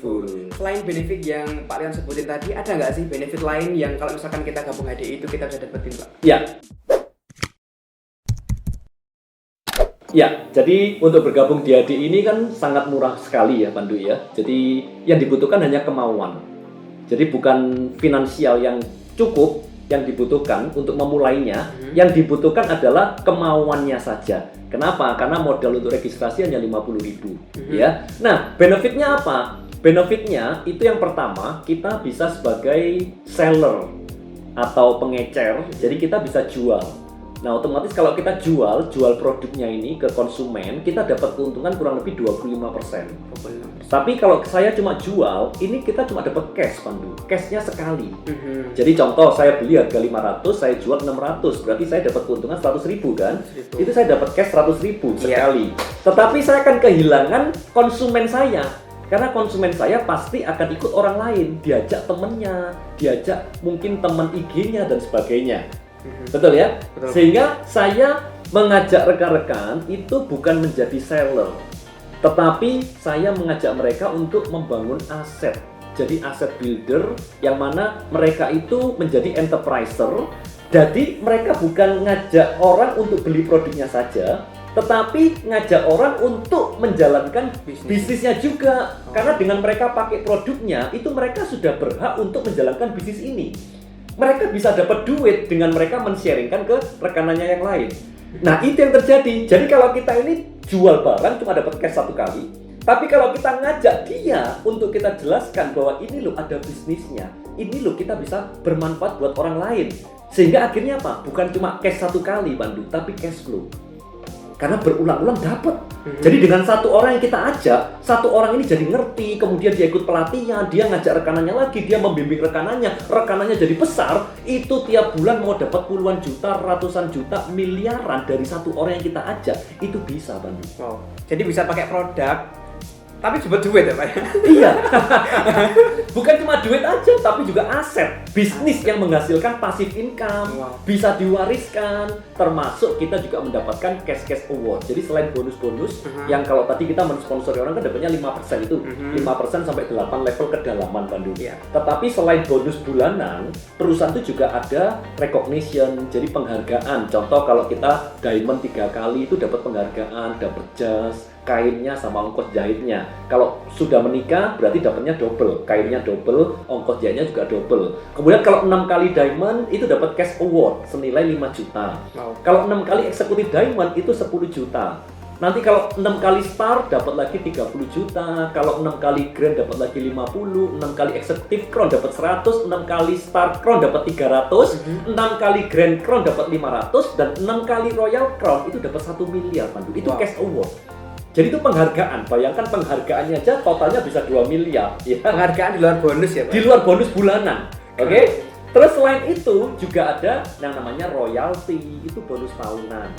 Full. Selain benefit yang Pak Leon sebutin tadi, ada nggak sih benefit lain yang kalau misalkan kita gabung HDI itu kita bisa dapetin, Pak? Ya, jadi untuk bergabung di HDI ini kan sangat murah sekali ya Pandu ya. Jadi yang dibutuhkan hanya kemauan. Jadi bukan finansial yang cukup yang dibutuhkan untuk memulainya. Yang dibutuhkan adalah kemauannya saja. Kenapa? Karena modal untuk registrasi hanya 50.000 ya. Nah, benefitnya apa? Benefitnya itu yang pertama, kita bisa sebagai seller atau pengecer. Jadi kita bisa jual. Nah, otomatis kalau kita jual produknya ini ke konsumen, kita dapat keuntungan kurang lebih 25%. Tapi kalau saya cuma jual, ini kita cuma dapat cash, Pandu. Cashnya sekali. Jadi contoh, saya beli harga 500, saya jual 600. Berarti saya dapat keuntungan 100.000 kan? Itu saya dapat cash 100.000 sekali. Tetapi saya akan kehilangan konsumen saya. Karena konsumen saya pasti akan ikut orang lain. Diajak temennya, diajak mungkin teman IG-nya dan sebagainya. Betul ya? Betul. Sehingga saya mengajak rekan-rekan itu bukan menjadi seller, tetapi saya mengajak mereka untuk membangun aset. Jadi aset builder yang mana mereka itu menjadi enterpriser. Jadi mereka bukan ngajak orang untuk beli produknya saja, tetapi ngajak orang untuk menjalankan bisnisnya juga. Karena dengan mereka pakai produknya, itu mereka sudah berhak untuk menjalankan bisnis ini. Mereka bisa dapat duit dengan mereka men-sharingkan ke rekanannya yang lain. Nah, itu yang terjadi. Jadi kalau kita ini jual barang cuma dapat cash satu kali, tapi kalau kita ngajak dia untuk kita jelaskan bahwa ini loh ada bisnisnya, ini loh kita bisa bermanfaat buat orang lain. Sehingga akhirnya apa? Bukan cuma cash satu kali, Pandu, tapi cash flow. Karena berulang-ulang dapat. Jadi dengan satu orang yang kita ajak, satu orang ini jadi ngerti, kemudian dia ikut pelatihan, dia ngajak rekanannya lagi, dia membimbing rekanannya jadi besar, itu tiap bulan mau dapat puluhan juta, ratusan juta, miliaran dari satu orang yang kita ajak, itu bisa, Pandu. Wow. Jadi bisa pakai produk, tapi dapat duit ya, Pak? Iya. Bukan cuma duit aja, tapi juga aset. Bisnis yang menghasilkan passive income, bisa diwariskan, termasuk kita juga mendapatkan cash award. Jadi selain bonus-bonus, yang kalau tadi kita mensponsori orang kan dapatnya 5% itu. 5% sampai 8 level kedalaman, Pandu. Tetapi selain bonus bulanan, perusahaan itu juga ada recognition, jadi penghargaan. Contoh kalau kita diamond 3 kali itu dapat penghargaan, dapat jas, kainnya sama ongkos jahitnya. Kalau sudah menikah berarti dapatnya double, kainnya double, ongkos jahitnya juga double. Kemudian kalau 6 kali diamond itu dapat cash award senilai 5 juta. Kalau 6 kali eksekutif diamond itu 10 juta. Nanti kalau 6 kali star dapat lagi 30 juta. Kalau 6 kali grand dapat lagi 50, 6 kali eksekutif crown dapat 100, 6 kali star crown dapat 300, 6 kali grand crown dapat 500, dan 6 kali royal crown itu dapat 1 miliar, Pandu. Itu cash award. Jadi itu penghargaan, bayangkan penghargaannya aja totalnya bisa 2 miliar ya. Penghargaan di luar bonus ya, Pak? Di luar bonus bulanan, oke? Terus selain itu juga ada yang namanya royalty, itu bonus tahunan.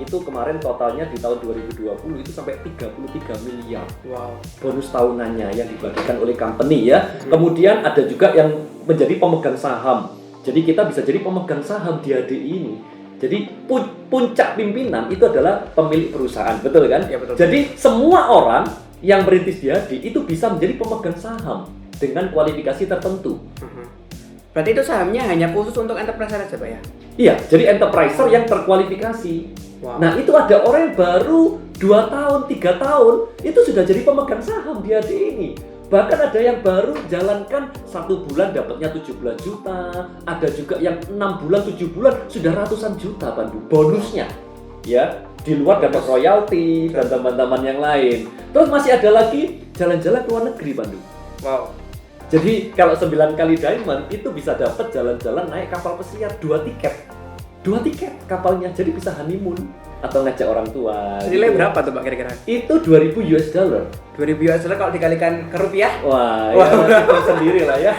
Itu kemarin totalnya di tahun 2020 itu sampai 33 miliar. Bonus tahunannya yang dibagikan oleh company ya. Kemudian ada juga yang menjadi pemegang saham. Jadi kita bisa jadi pemegang saham di HDI ini. Jadi puncak pimpinan itu adalah pemilik perusahaan, betul kan? Ya, betul. Jadi semua orang yang merintis di HDI itu bisa menjadi pemegang saham dengan kualifikasi tertentu. Berarti itu sahamnya hanya khusus untuk enterprise saja, Pak ya? Iya, jadi enterpriser yang terkualifikasi. Nah, itu ada orang yang baru 2 tahun, 3 tahun itu sudah jadi pemegang saham di HDI ini. Bahkan ada yang baru jalankan 1 bulan dapatnya 17 juta, ada juga yang 6 bulan, 7 bulan sudah ratusan juta, Pandu, bonusnya. Ya, di luar dapat royalti dan teman-teman yang lain. Terus masih ada lagi jalan-jalan ke luar negeri, Pandu. Jadi kalau 9 kali diamond itu bisa dapat jalan-jalan naik kapal pesiar 2 tiket. 2 tiket kapalnya, jadi bisa honeymoon atau ngajak orang tua. Senilai berapa tuh, Pak, kira-kira? Itu 2.000 US dollar. 2.000 US dollar kalau dikalikan ke rupiah? Wah, ya itu sendiri lah ya.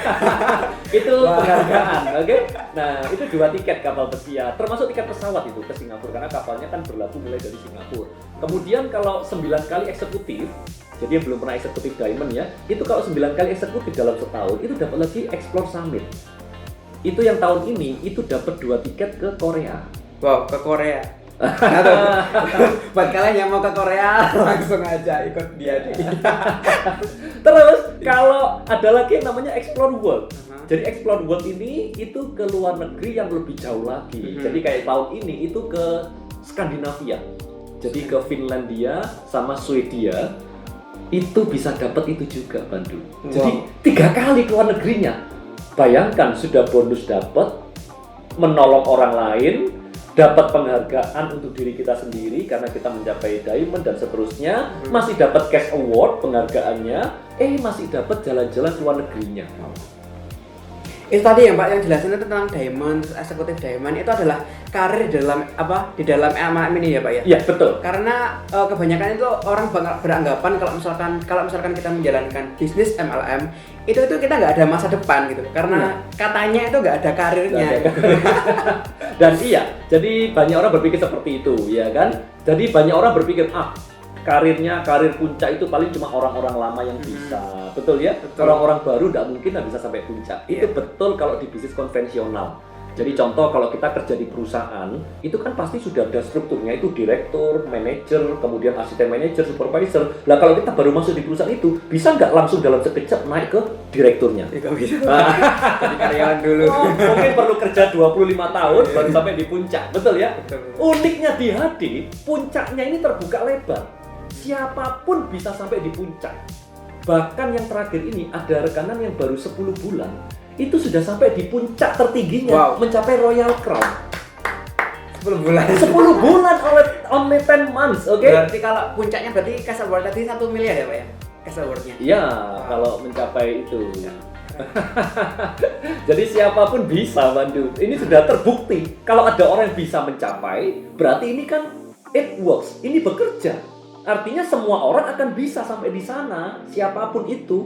Itu penghargaan, oke? Nah, itu 2 tiket kapal pesiar, termasuk tiket pesawat itu ke Singapura karena kapalnya kan berlaku mulai dari Singapura. Kemudian kalau 9 kali eksekutif, jadi yang belum pernah eksekutif diamond ya, itu kalau 9 kali eksekutif dalam setahun itu dapat lagi Explore Summit. Itu yang tahun ini itu dapat 2 tiket ke Korea. Wow, ke Korea. Buat kalian yang mau ke Korea langsung aja ikut dia. Terus Kalau ada lagi yang namanya Explore World. Jadi Explore World ini itu ke luar negeri yang lebih jauh lagi. Jadi kayak tahun ini itu ke Skandinavia. Jadi ke Finlandia sama Swedia. Itu bisa dapat itu juga Bandung. Jadi 3 kali ke luar negerinya. Bayangkan sudah bonus dapat, menolong orang lain, dapat penghargaan untuk diri kita sendiri karena kita mencapai diamond dan seterusnya, masih dapat cash award penghargaannya, masih dapat jalan-jalan ke luar negerinya. Itu tadi yang Pak yang jelasin itu tentang diamond, eksekutif diamond itu adalah karir di dalam MLM ini ya Pak ya? Iya betul. Karena kebanyakan itu orang beranggapan kalau misalkan kita menjalankan bisnis MLM itu kita nggak ada masa depan gitu, karena katanya itu nggak ada karirnya. Dan iya, jadi banyak orang berpikir seperti itu, ya kan? Jadi banyak orang berpikir karir puncak itu paling cuma orang-orang lama yang bisa, betul ya? Betul. Orang-orang baru tidak mungkin bisa sampai puncak. Itu betul kalau di bisnis konvensional. Jadi contoh kalau kita kerja di perusahaan, itu kan pasti sudah ada strukturnya, itu direktur, manajer, kemudian asisten manajer, supervisor. Lah kalau kita baru masuk di perusahaan itu, bisa nggak langsung dalam sekejap naik ke direkturnya? Nggak bisa. Jadi karyawan dulu. Mungkin perlu kerja 25 tahun baru sampai di puncak, betul ya? Betul. Uniknya di HD, puncaknya ini terbuka lebar. Siapapun bisa sampai di puncak. Bahkan yang terakhir ini ada rekanan yang baru 10 bulan itu sudah sampai di puncak tertingginya, mencapai Royal Crown. 10 bulan. 10 bulan only 10 months, oke? Berarti kalau puncaknya berarti cash award tadi 1 miliar ya Pak ya? Cash awardnya. Iya, kalau mencapai itu. Jadi siapapun bisa Bandung. Ini sudah terbukti. Kalau ada orang yang bisa mencapai, berarti ini kan it works. Ini bekerja. Artinya semua orang akan bisa sampai di sana. Siapapun itu,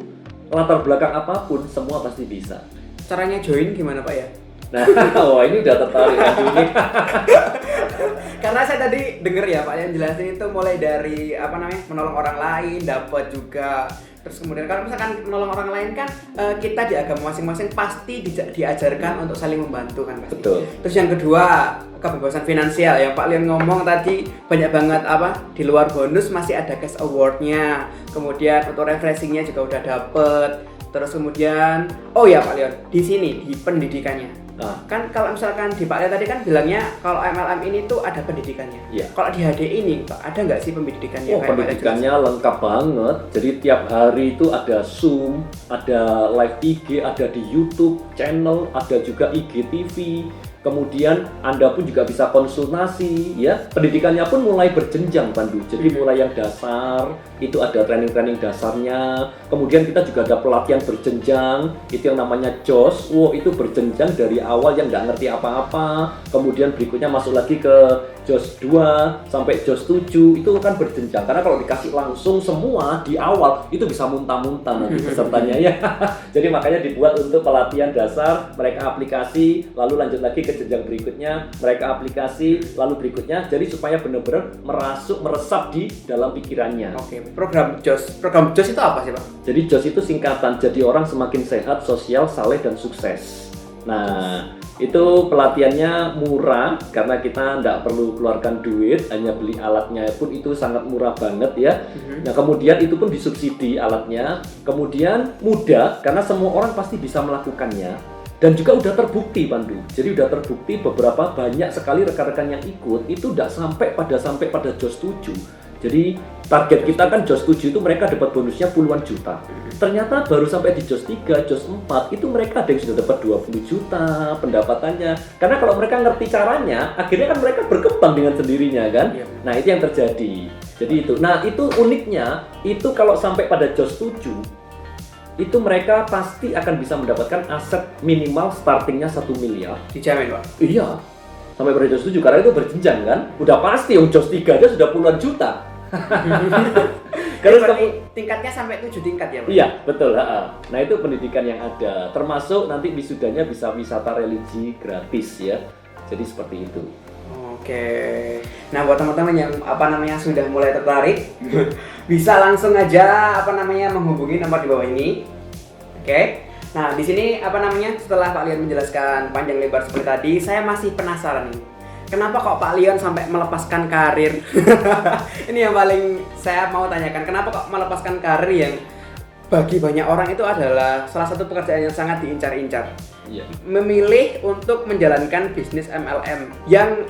latar belakang apapun, semua pasti bisa. Caranya join gimana Pak ya? Nah, wah ini udah tertarik kan ini. Karena saya tadi denger ya Pak yang jelasin itu mulai dari menolong orang lain, dapat juga. Terus kemudian kalau misalkan menolong orang lain kan kita di agama masing-masing pasti diajarkan untuk saling membantu kan pasti. Betul. Terus yang kedua kebebasan finansial yang Pak Leon ngomong tadi banyak banget di luar bonus masih ada cash awardnya. Kemudian untuk refreshingnya juga udah dapet. Terus kemudian Pak Leon di sini di pendidikannya. Kan kalau misalkan di Pak Leon tadi kan bilangnya kalau MLM ini tuh ada pendidikannya. Iya. Kalau di HD ini Pak ada nggak sih pendidikannya? Pendidikannya lengkap banget. Jadi tiap hari itu ada Zoom, ada live IG, ada di YouTube channel, ada juga IGTV. Kemudian Anda pun juga bisa konsultasi ya. Pendidikannya pun mulai berjenjang Pandu. Jadi mulai yang dasar itu ada training-training dasarnya. Kemudian kita juga ada pelatihan berjenjang. Itu yang namanya JOS. Itu berjenjang dari awal yang nggak ngerti apa-apa. Kemudian berikutnya masuk lagi ke JOS 2 sampai JOS 7 itu kan berjenjang. Karena kalau dikasih langsung semua di awal itu bisa muntah-muntah nanti pesertanya ya. Jadi makanya dibuat untuk pelatihan dasar, mereka aplikasi, lalu lanjut lagi ke jenjang berikutnya, mereka aplikasi, lalu berikutnya. Jadi supaya benar-benar meresap di dalam pikirannya. Oke, program JOS itu apa sih Pak? Jadi JOS itu singkatan, jadi orang semakin sehat, sosial, saleh, dan sukses. Nah, itu pelatihannya murah karena kita tidak perlu keluarkan duit, hanya beli alatnya pun itu sangat murah banget ya. Nah kemudian itu pun disubsidi alatnya, kemudian mudah karena semua orang pasti bisa melakukannya dan juga udah terbukti Pandu. Jadi udah terbukti beberapa banyak sekali rekan-rekan yang ikut itu tidak sampai pada JOS 7. Jadi target kita kan JOS 7 itu mereka dapat bonusnya puluhan juta. Ternyata baru sampai di JOS 3, JOS 4 itu mereka ada yang sudah dapat 20 juta pendapatannya. Karena kalau mereka ngerti caranya, akhirnya kan mereka berkembang dengan sendirinya kan. Nah itu yang terjadi. Jadi itu. Nah itu uniknya, itu kalau sampai pada JOS 7 itu mereka pasti akan bisa mendapatkan aset minimal startingnya 1 miliar. Dijamin Pak? Iya. Sampai pada JOS 7 karena itu berjenjang kan. Udah pasti yang JOS 3 aja sudah puluhan juta. Kalau tingkatnya sampai 7 tingkat ya Pak? Iya, betul. Nah itu pendidikan yang ada. Termasuk nanti wisudanya bisa wisata religi gratis ya. Jadi seperti itu. Oke. Nah buat teman-teman yang sudah mulai tertarik, bisa langsung aja menghubungi nomor di bawah ini. Oke. Nah di sini setelah Pak Leon menjelaskan panjang lebar seperti tadi, saya masih penasaran nih. Kenapa kok Pak Leon sampai melepaskan karir? Ini yang paling saya mau tanyakan. Kenapa kok melepaskan karir yang bagi banyak orang itu adalah salah satu pekerjaan yang sangat diincar-incar. Iya. Memilih untuk menjalankan bisnis MLM yang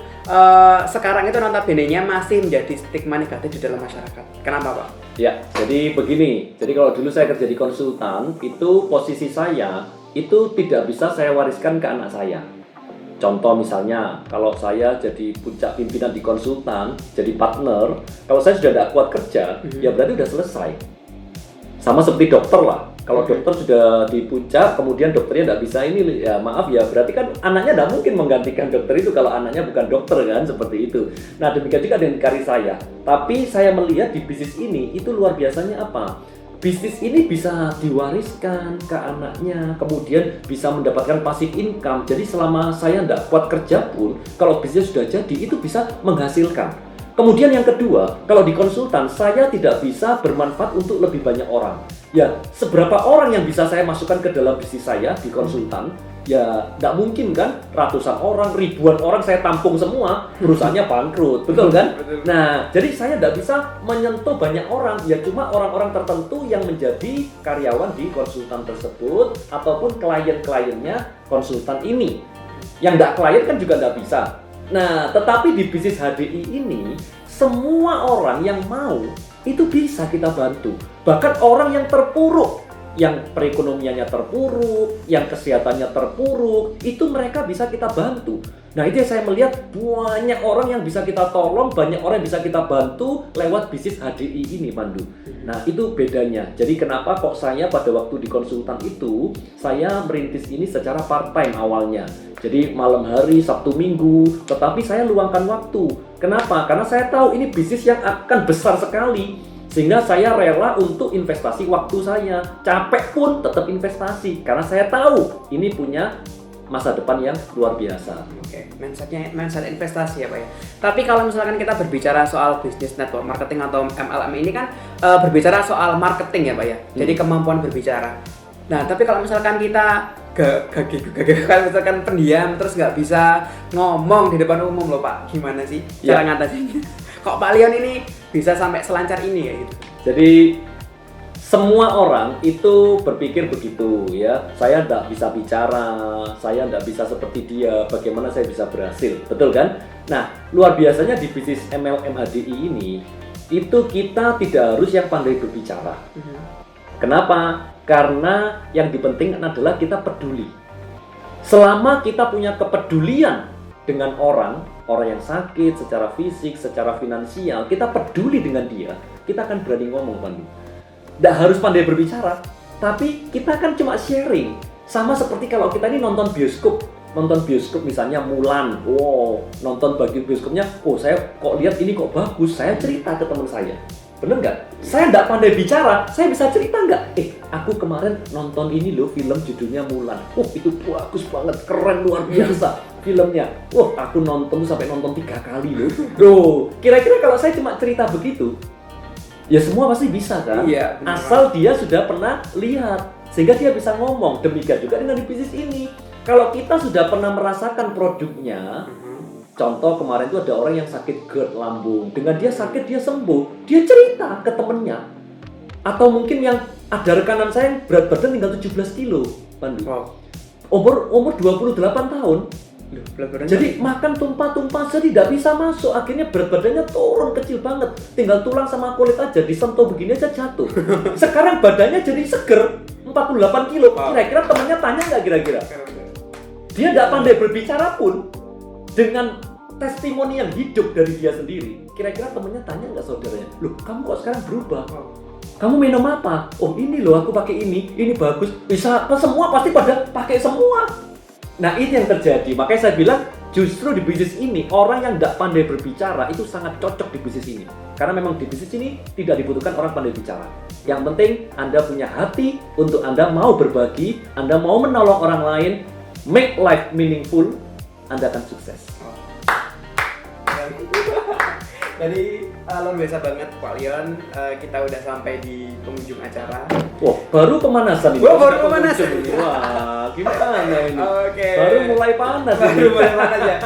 sekarang itu notabene-nya masih menjadi stigma negatif di dalam masyarakat. Kenapa, Pak? Ya, jadi begini. Jadi kalau dulu saya kerja di konsultan, itu posisi saya itu tidak bisa saya wariskan ke anak saya. Contoh misalnya, kalau saya jadi puncak pimpinan di konsultan, jadi partner, kalau saya sudah tidak kuat kerja, ya berarti sudah selesai. Sama seperti dokter lah. Kalau dokter sudah di puncak, kemudian dokternya tidak bisa ini, ya maaf ya, berarti kan anaknya tidak mungkin menggantikan dokter itu kalau anaknya bukan dokter kan, seperti itu. Nah demikian juga dengan karir saya. Tapi saya melihat di bisnis ini, itu luar biasanya apa? Bisnis ini bisa diwariskan ke anaknya, kemudian bisa mendapatkan passive income. Jadi selama saya tidak kuat kerja pun, kalau bisnis sudah jadi, itu bisa menghasilkan. Kemudian yang kedua, kalau di konsultan, saya tidak bisa bermanfaat untuk lebih banyak orang. Ya, seberapa orang yang bisa saya masukkan ke dalam bisnis saya di konsultan? Ya, tidak mungkin kan? Ratusan orang, ribuan orang saya tampung semua, perusahaannya bangkrut, betul kan? Betul. Nah, jadi saya tidak bisa menyentuh banyak orang, ya cuma orang-orang tertentu yang menjadi karyawan di konsultan tersebut, ataupun klien-kliennya konsultan ini. Yang tidak klien kan juga tidak bisa. Nah, tetapi di bisnis HDI ini, semua orang yang mau, itu bisa kita bantu. Bahkan orang yang terpuruk, yang perekonomiannya terpuruk, yang kesehatannya terpuruk, itu mereka bisa kita bantu. Nah, itu yang saya melihat banyak orang yang bisa kita tolong, banyak orang yang bisa kita bantu lewat bisnis HDI ini, Pandu. Nah, itu bedanya. Jadi kenapa kok saya pada waktu di konsultan itu, saya merintis ini secara part-time awalnya. Jadi malam hari, Sabtu Minggu, tetapi saya luangkan waktu. Kenapa? Karena saya tahu ini bisnis yang akan besar sekali. Sehingga saya rela untuk investasi waktu saya. Capek pun tetap investasi. Karena saya tahu ini punya masa depan yang luar biasa. Oke, mindset investasi ya Pak ya. Tapi kalau misalkan kita berbicara soal bisnis network marketing atau MLM ini kan berbicara soal marketing ya Pak ya. Jadi kemampuan berbicara. Nah, tapi kalau misalkan kita kalau misalkan pendiam terus nggak bisa ngomong di depan umum loh Pak, gimana sih cara ngatasinnya? Kok Pak Leon ini bisa sampai selancar ini kayak gitu? Jadi semua orang itu berpikir begitu ya. Saya tidak bisa bicara, saya tidak bisa seperti dia. Bagaimana saya bisa berhasil, betul kan? Nah, luar biasanya di bisnis MLM HDI ini, itu kita tidak harus yang pandai berbicara. Kenapa? Karena yang dipenting adalah kita peduli. Selama kita punya kepedulian dengan orang yang sakit secara fisik, secara finansial, kita peduli dengan dia, kita akan berani ngomong, Pandu. Tidak harus pandai berbicara, tapi kita kan cuma sharing. Sama seperti kalau kita ini nonton bioskop misalnya Mulan, nonton bagi bioskopnya, saya kok lihat ini kok bagus, saya cerita ke teman saya. Bener nggak? Saya nggak pandai bicara, saya bisa cerita nggak? Aku kemarin nonton ini loh, film judulnya Mulan. Itu bagus banget, keren luar biasa filmnya. Aku nonton sampai nonton 3 kali loh. Kira-kira kalau saya cuma cerita begitu, ya semua pasti bisa kan? Iya, asal dia sudah pernah lihat, sehingga dia bisa ngomong. Demikian juga dengan di bisnis ini. Kalau kita sudah pernah merasakan produknya, contoh kemarin itu ada orang yang sakit GERD lambung. Dengan dia sakit, dia sembuh. Dia cerita ke temennya. Atau mungkin yang ada rekanan saya yang berat badan tinggal 17 kilo. Pandu. Umur 28 tahun. Jadi makan tumpah-tumpah jadi tidak bisa masuk. Akhirnya berat badannya turun kecil banget. Tinggal tulang sama kulit aja disentuh begini aja jatuh. Sekarang badannya jadi seger 48 kilo. Kira-kira temannya tanya nggak kira-kira? Dia tidak pandai berbicara pun, dengan testimoni yang hidup dari dia sendiri, kira-kira temennya tanya nggak saudaranya, loh kamu kok sekarang berubah? Kamu minum apa? Ini loh aku pakai ini bagus. Bisa semua pasti pada pakai semua. Nah ini yang terjadi, makanya saya bilang justru di bisnis ini orang yang nggak pandai berbicara itu sangat cocok di bisnis ini. Karena memang di bisnis ini tidak dibutuhkan orang pandai bicara. Yang penting Anda punya hati untuk Anda mau berbagi, Anda mau menolong orang lain, make life meaningful, Anda akan sukses. Jadi luar biasa banget Pak Leon, kita udah sampai di penghujung acara. Baru pemanasan ini. Baru pemanasan. Wah, gimana ini? Oke. Baru mulai panas. Baru mulai panas ya.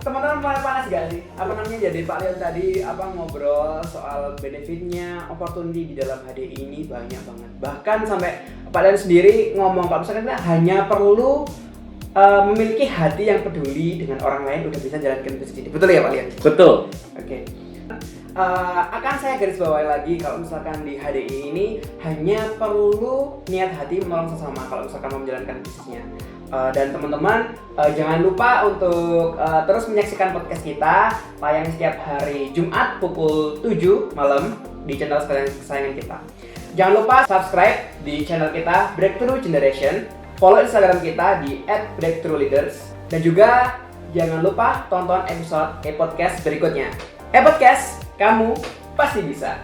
Teman-teman mulai panas gak sih? Apa namanya, jadi Pak Leon tadi ngobrol soal benefitnya, opportunity di dalam HDI ini banyak banget. Bahkan sampai Pak Leon sendiri ngomong kalau misalkan kita hanya perlu memiliki hati yang peduli dengan orang lain udah bisa jalankan bisnis ini. Betul ya Pak Leon? Betul. Oke. Akan saya garis bawahi lagi kalau misalkan di HDI ini hanya perlu niat hati menolong sesama kalau misalkan mau menjalankan bisnisnya. Dan teman-teman jangan lupa untuk terus menyaksikan podcast kita tayang setiap hari Jumat pukul 7 malam di channel kesayangan kita. Jangan lupa subscribe di channel kita Breakthrough Generation, follow Instagram kita di @breakthroughleaders, dan juga jangan lupa tonton episode e-podcast berikutnya. E-podcast, kamu pasti bisa.